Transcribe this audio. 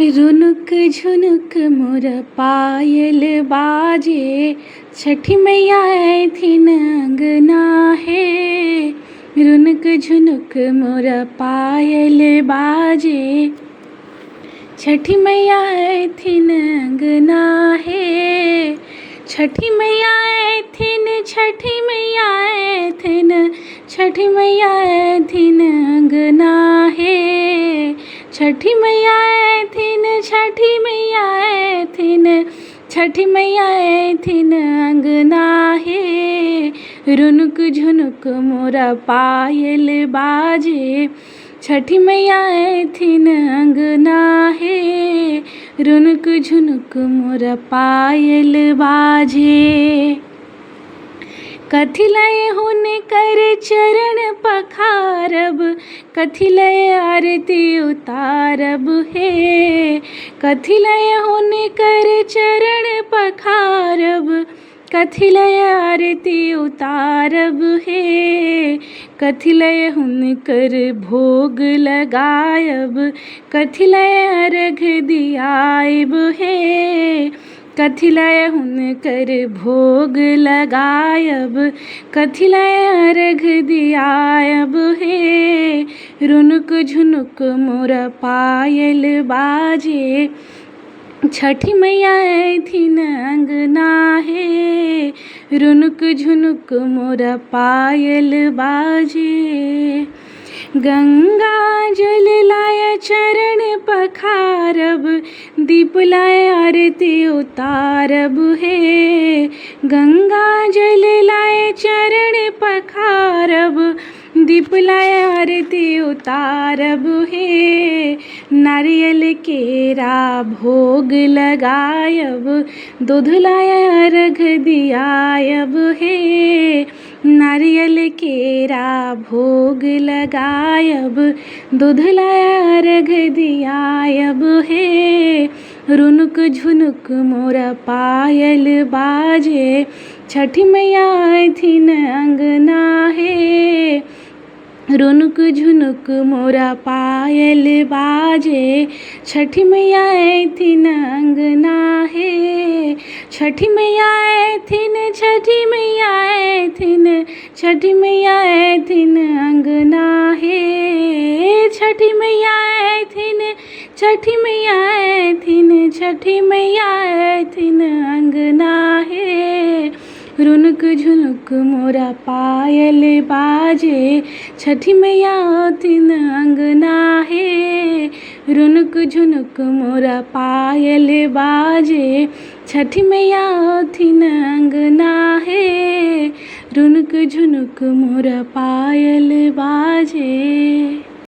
रुनुक झुनुक मोर पायल बाजे, छठी मैया ऐथिन अंगना है। रुनुक झुनुक मोर पायल बाजे, छठी मैया ऐथिन अंगना है। छठी मैया ऐथिन, छठी मैया ऐथिन, छठी मैया ऐथिन अंगना है। छठी मैया ऐथिन, छठी मैया ऐथिन, छठी मैया ऐथिन अंगना है। रुनुक झुनुक मोरा पायल बाजे, छठी मैया ऐथिन अंगना है। रुनुक झुनुक मोरा पायल बाजे। कथी लय हुनकर चरण पखारब, कथी लय आरती उतारब हे। कथी लय हुनकर चरण पखारब, कथी लय आरती उतारब हे। कथी लय हुनकर भोग लगायब, कथी लय अर्घ दियाइब हे। कथी लय हुनकर भोग लगायब, कथी लय अर्घ दियायब हे। रुनुक झुनुक मोर पायल बाजे, छठी मैया ऐथिन अंगना है। रुनुक झुनुक मोर पायल बाजे। गंगा जल लाय चरण पखारब, दीप लाय आरती उतारब हे। गंगा जल लाय चरण पखारब, दीप लाय आरती उतारब हे। नारियल केरा भोग लगायब, दूध लाय अर्घ दियायब हे। नारियल केरा भोग लगायब, दूध लाय अर्घ दियायब हे। रुनुक झुनुक मोरा पायल बाजे, छठी मैया ऐथिन अंगना है। रुनुक झुनुक मोरा पायल बाजे, छठी मैया ऐथिन अंगना है। छठी मैया ऐथिन, छठी मैया ऐथिन, छठी मैया ऐथिन अंगना है। छठी मैया ऐथिन, छठी मैया ऐथिन, छठी मैया ऐथिन अंगना है। रुनुक झुनुक मोरा पायल बाजे, छठी मैया ऐथिन अंगना है। रुनुक झुनुक मोरा पायल बाजे, छठी मैया ऐथिन अंगना है। रुनुक झुनुक मोरा पायल बाजे।